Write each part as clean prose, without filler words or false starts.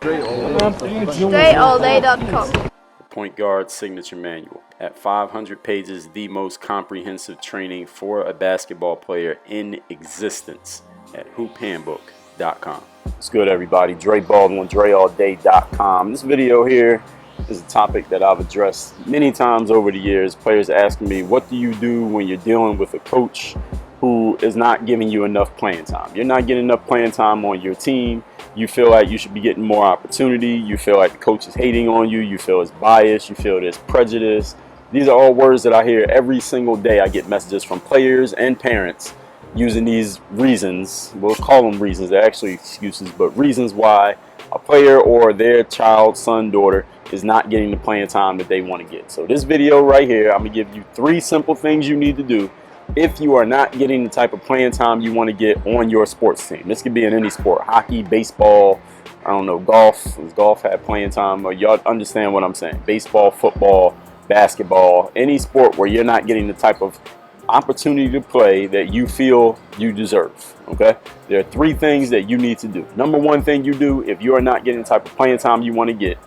DreAllDay.com. Point Guard Signature Manual. At 500 pages, the most comprehensive training for a basketball player in existence at hoophandbook.com. What's good, everybody? Dre Baldwin, DreAllDay.com. This video here is a topic that I've addressed many times over the years. Players asking me, what do you do when you're dealing with a coach who is not giving you enough playing time? You're not getting enough playing time on your team. You feel like you should be getting more opportunity. You feel like the coach is hating on you. You feel it's bias. You feel there's prejudice. These are all words that I hear every single day. I get messages from players and parents using these reasons. We'll call them reasons. They're actually excuses, but reasons why a player or their child, son, daughter is not getting the playing time that they want to get. So this video right here, I'm going to give you 3 simple things you need to do if you are not getting the type of playing time you want to get on your sports team. This could be in any sport: hockey, baseball, I don't know, golf. Does golf have playing time? Or y'all understand what I'm saying? Baseball, football, basketball, any sport where you're not getting the type of opportunity to play that you feel you deserve. Okay, there are 3 things that you need to do. Number 1 thing you do if you are not getting the type of playing time you want to get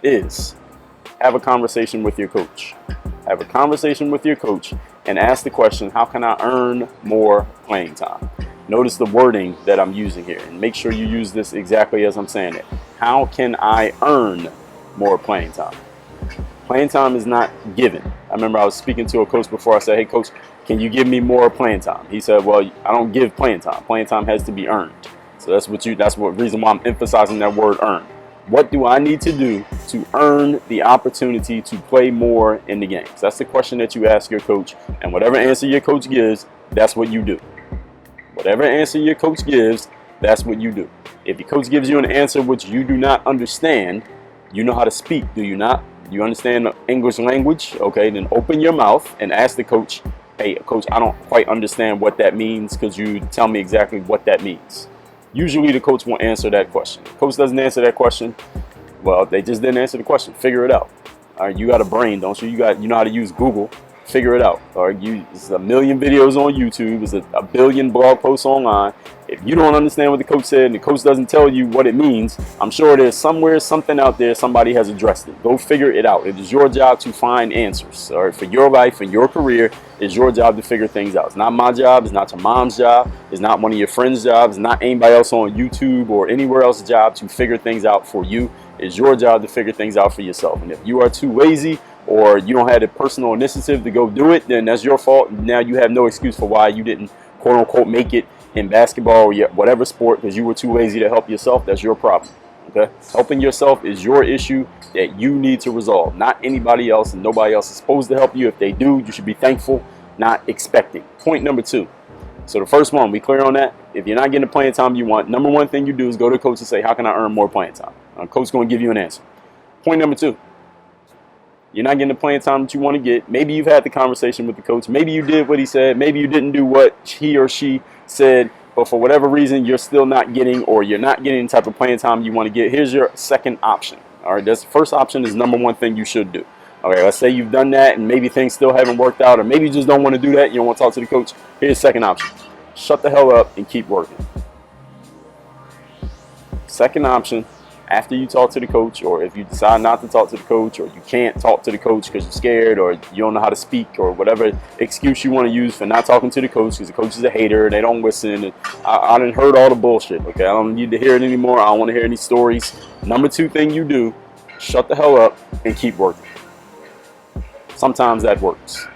is have a conversation with your coach. Have a conversation with your coach and ask the question, how can I earn more playing time? Notice the wording that I'm using here, and make sure you use this exactly as I'm saying it. How can I earn more playing time? Playing time is not given. I remember I was speaking to a coach before. I said, hey coach, can you give me more playing time? He said, well, I don't give playing time. Playing time has to be earned. So that's what reason why I'm emphasizing that word earn. What do I need to do to earn the opportunity to play more in the games? That's the question that you ask your coach, and whatever answer your coach gives, that's what you do. Whatever answer your coach gives, that's what you do. If your coach gives you an answer which you do not understand, you know how to speak, do you not? You understand the English language? Okay, then open your mouth and ask the coach, hey coach, I don't quite understand what that means. Could you tell me exactly what that means? Usually the coach won't answer that question. If the coach doesn't answer that question, well, they just didn't answer the question. Figure it out. All right, you got a brain, don't you? You know how to use Google. Figure it out. All right, there's a million videos on YouTube. There's a billion blog posts online. If you don't understand what the coach said and the coach doesn't tell you what it means, I'm sure there's somewhere, something out there, somebody has addressed it. Go figure it out. It is your job to find answers. All right, for your life and your career, it's your job to figure things out. It's not my job. It's not your mom's job. It's not one of your friends' jobs. It's not anybody else on YouTube or anywhere else's job to figure things out for you. It's your job to figure things out for yourself. And if you are too lazy or you don't have the personal initiative to go do it, then that's your fault. Now you have no excuse for why you didn't, quote unquote, make it in basketball or whatever sport because you were too lazy to help yourself. That's your problem. Okay, helping yourself is your issue that you need to resolve, not anybody else, and nobody else is supposed to help you. If they do, you should be thankful, not expecting. Point number 2. So the first one, we clear on that? If you're not getting the playing time you want, number 1 thing you do is go to the coach and say, how can I earn more playing time? Coach's going to give you an answer. Point number 2, you're not getting the playing time that you want to get. Maybe you've had the conversation with the coach. Maybe you did what he said. Maybe you didn't do what he or she said. But for whatever reason, you're still not getting, or you're not getting the type of playing time you want to get. Here's your second option. All right, that's the first option is number 1 thing you should do. Okay, let's say you've done that and maybe things still haven't worked out, or maybe you just don't want to do that. You don't want to talk to the coach. Here's the second option. Shut the hell up and keep working. Second option, after you talk to the coach, or if you decide not to talk to the coach, or you can't talk to the coach because you're scared, or you don't know how to speak, or whatever excuse you want to use for not talking to the coach because the coach is a hater, they don't listen, and I done heard all the bullshit. Okay, I don't need to hear it anymore. I don't want to hear any stories. Number 2 thing you do, shut the hell up and keep working. Sometimes that works.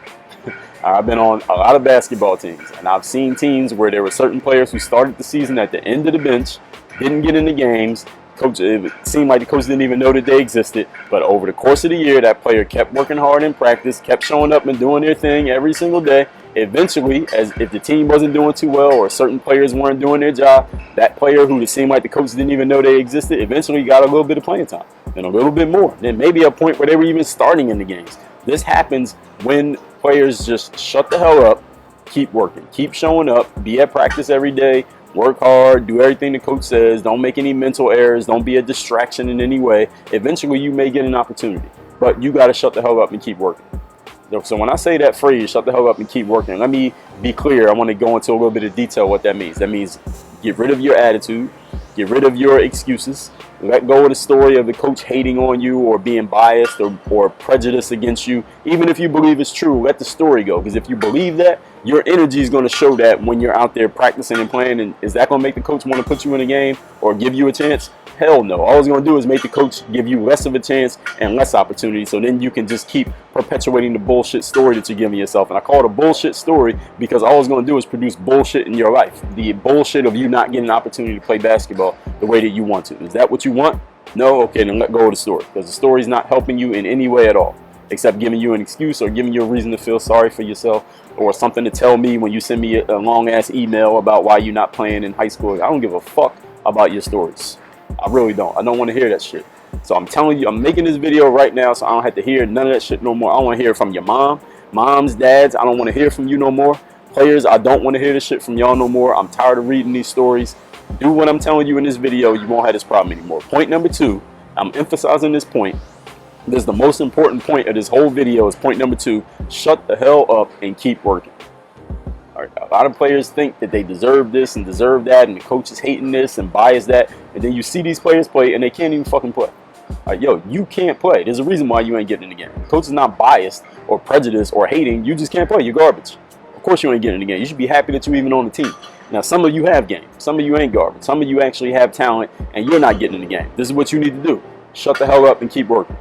I've been on a lot of basketball teams, and I've seen teams where there were certain players who started the season at the end of the bench, didn't get into games. Coach, it seemed like the coach didn't even know that they existed, but over the course of the year, that player kept working hard in practice, kept showing up and doing their thing every single day. Eventually, as if the team wasn't doing too well or certain players weren't doing their job, that player who it seemed like the coach didn't even know they existed, eventually got a little bit of playing time, and a little bit more. Then maybe a point where they were even starting in the games. This happens when players just shut the hell up, keep working, keep showing up, be at practice every day, work hard, do everything the coach says, don't make any mental errors, don't be a distraction in any way. Eventually you may get an opportunity, but you got to shut the hell up and keep working. So when I say that phrase, shut the hell up and keep working, let me be clear. I want to go into a little bit of detail what that means. That means get rid of your attitude, get rid of your excuses, Let go of the story of the coach hating on you or being biased or prejudiced against you. Even if you believe it's true, let the story go. Because if you believe that, your energy is going to show that when you're out there practicing and playing. And is that going to make the coach want to put you in a game or give you a chance? Hell no. All it's going to do is make the coach give you less of a chance and less opportunity. So then you can just keep perpetuating the bullshit story that you're giving yourself. And I call it a bullshit story because all it's going to do is produce bullshit in your life. The bullshit of you not getting an opportunity to play basketball the way that you want to. Is that what you want? No? Okay, then let go of the story. Because the story is not helping you in any way at all, except giving you an excuse or giving you a reason to feel sorry for yourself or something to tell me when you send me a long-ass email about why you're not playing in high school. I don't give a fuck about your stories. I really don't. I don't want to hear that shit. So I'm telling you, I'm making this video right now so I don't have to hear none of that shit no more. I don't want to hear from your moms, dads. I don't want to hear from you no more. Players, I don't want to hear this shit from y'all no more. I'm tired of reading these stories. Do what I'm telling you in this video. You won't have this problem anymore. Point number 2, I'm emphasizing this point. This is the most important point of this whole video is point number 2. Shut the hell up and keep working. All right, a lot of players think that they deserve this and deserve that, and the coach is hating this and bias that, and then you see these players play and they can't even fucking play. All right, yo, you can't play. There's a reason why you ain't getting in the game. The coach is not biased or prejudiced or hating. You just can't play. You're garbage. Of course you ain't getting in the game. You should be happy that you're even on the team. Now, some of you have game. Some of you ain't garbage. Some of you actually have talent, and you're not getting in the game. This is what you need to do. Shut the hell up and keep working.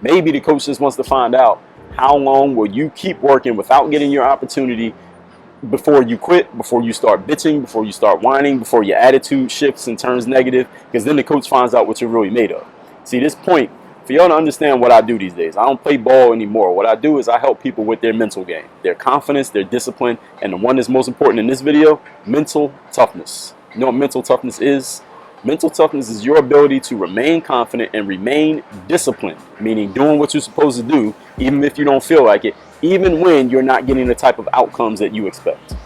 Maybe the coach just wants to find out how long will you keep working without getting your opportunity before you quit, before you start bitching, before you start whining, before your attitude shifts and turns negative, because then the coach finds out what you're really made of. See, this point, for y'all to understand what I do these days, I don't play ball anymore. What I do is I help people with their mental game, their confidence, their discipline, and the one that's most important in this video, mental toughness. You know what mental toughness is? Mental toughness is your ability to remain confident and remain disciplined, meaning doing what you're supposed to do, even if you don't feel like it, even when you're not getting the type of outcomes that you expect.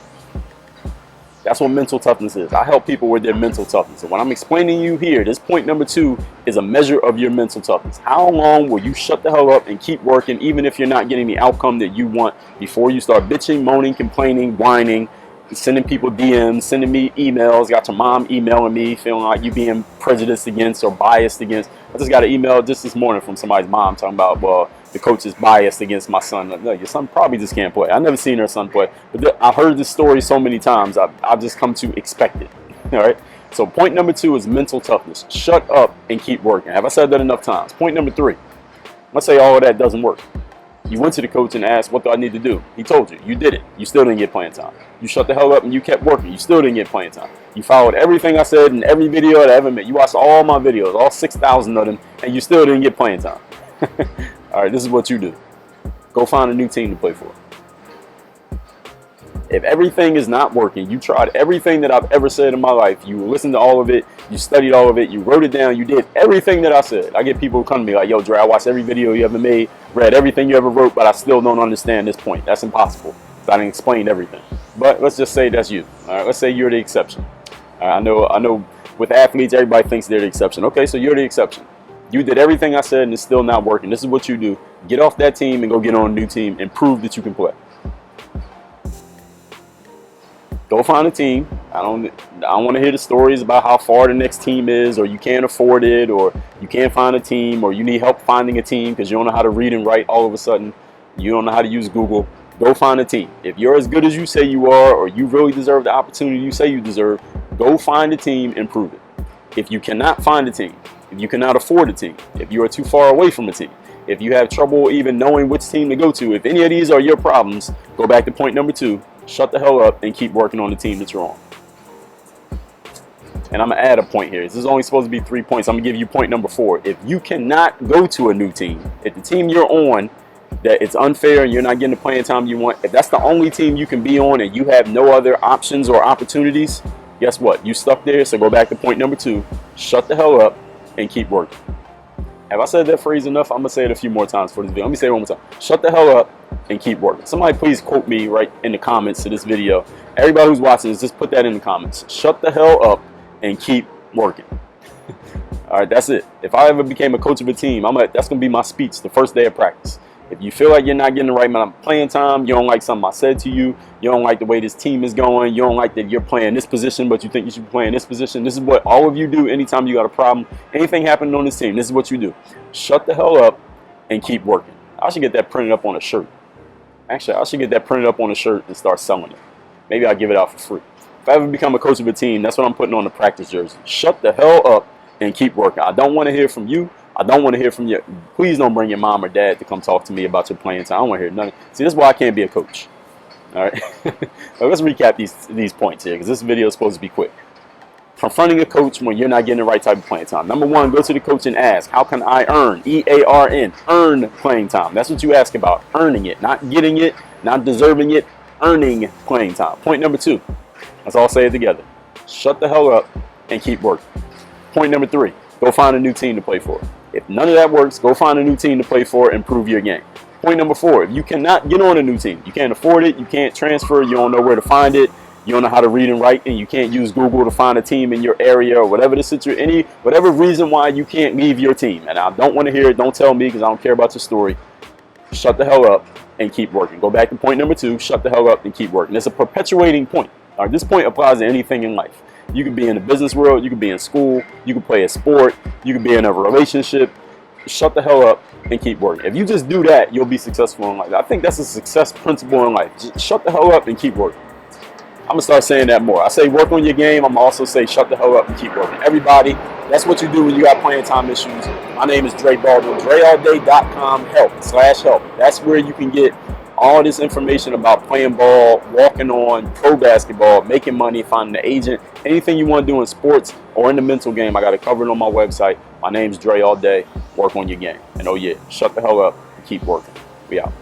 That's what mental toughness is. I help people with their mental toughness. And what I'm explaining to you here, this point number 2 is a measure of your mental toughness. How long will you shut the hell up and keep working, even if you're not getting the outcome that you want, before you start bitching, moaning, complaining, whining, sending people DMs, sending me emails, got your mom emailing me, feeling like you being prejudiced against or biased against. I just got an email just this morning from somebody's mom talking about, well, the coach is biased against my son. No, your son probably just can't play. I've never seen her son play, but I've heard this story so many times, I've just come to expect it. All right. So point number 2 is mental toughness. Shut up and keep working. Have I said that enough times? Point number 3. Let's say all of that doesn't work. You went to the coach and asked, what do I need to do? He told you. You did it. You still didn't get playing time. You shut the hell up and you kept working. You still didn't get playing time. You followed everything I said in every video that I ever made. You watched all my videos, all 6,000 of them, and you still didn't get playing time. All right, this is what you do. Go find a new team to play for. If everything is not working, you tried everything that I've ever said in my life. You listened to all of it. You studied all of it. You wrote it down. You did everything that I said. I get people who come to me like, yo, Dre, I watched every video you ever made, read everything you ever wrote, but I still don't understand this point. That's impossible. So I didn't explain everything. But let's just say that's you. All right, let's say you're the exception. I know with athletes, everybody thinks they're the exception. Okay, so you're the exception. You did everything I said and it's still not working. This is what you do. Get off that team and go get on a new team and prove that you can play. Go find a team. I don't want to hear the stories about how far the next team is, or you can't afford it, or you can't find a team, or you need help finding a team because you don't know how to read and write all of a sudden. You don't know how to use Google. Go find a team. If you're as good as you say you are, or you really deserve the opportunity you say you deserve, go find a team and prove it. If you cannot find a team, if you cannot afford a team, if you are too far away from a team, if you have trouble even knowing which team to go to, if any of these are your problems, go back to point number 2. Shut the hell up and keep working on the team that you're on. And I'm going to add a point here. This is only supposed to be 3 points. I'm going to give you point number 4. If you cannot go to a new team, if the team you're on, that it's unfair and you're not getting the playing time you want, if that's the only team you can be on and you have no other options or opportunities, guess what? You stuck there. So go back to point number 2. Shut the hell up and keep working. Have I said that phrase enough? I'm going to say it a few more times for this video. Let me say it one more time. Shut the hell up and keep working. Somebody please quote me right in the comments to this video. Everybody who's watching this, just put that in the comments. Shut the hell up and keep working. All right, that's it. If I ever became a coach of a team, that's going to be my speech the first day of practice. If you feel like you're not getting the right amount of playing time, you don't like something I said to you, you don't like the way this team is going, you don't like that you're playing this position, but you think you should be playing this position, this is what all of you do anytime you got a problem, anything happening on this team, this is what you do. Shut the hell up and keep working. I should get that printed up on a shirt. Actually, I should get that printed up on a shirt and start selling it. Maybe I'll give it out for free. If I ever become a coach of a team, that's what I'm putting on the practice jersey. Shut the hell up and keep working. I don't want to hear from you. I don't want to hear from you. Please don't bring your mom or dad to come talk to me about your playing time. I don't want to hear nothing. See, this is why I can't be a coach. All right. So let's recap these points here, because this video is supposed to be quick. Confronting a coach when you're not getting the right type of playing time. Number one, go to the coach and ask, how can I earn? EARN, earn playing time. That's what you ask about, earning it, not getting it, not deserving it, earning playing time. Point number two, let's all say it together. Shut the hell up and keep working. Point number three, go find a new team to play for. If none of that works, go find a new team to play for and improve your game. Point number four, if you cannot get on a new team, you can't afford it, you can't transfer, you don't know where to find it, you don't know how to read and write, and you can't use Google to find a team in your area or whatever the situation, whatever reason why you can't leave your team. And I don't want to hear it, don't tell me because I don't care about your story. Shut the hell up and keep working. Go back to point number two, shut the hell up and keep working. It's a perpetuating point. All right, this point applies to anything in life. You could be in the business world, you could be in school, you could play a sport, you could be in a relationship. Shut the hell up and keep working. If you just do that, you'll be successful in life. I think that's a success principle in life. Just shut the hell up and keep working. I'm going to start saying that more. I say work on your game. I'm going to also say shut the hell up and keep working. Everybody, that's what you do when you got playing time issues. My name is Dre Baldwin. DreAllDay.com help. That's where you can get all this information about playing ball, walking on, pro basketball, making money, finding an agent, anything you want to do in sports or in the mental game. I got it covered on my website. My name's Dre All Day. Work on your game. And oh yeah, shut the hell up and keep working. We out.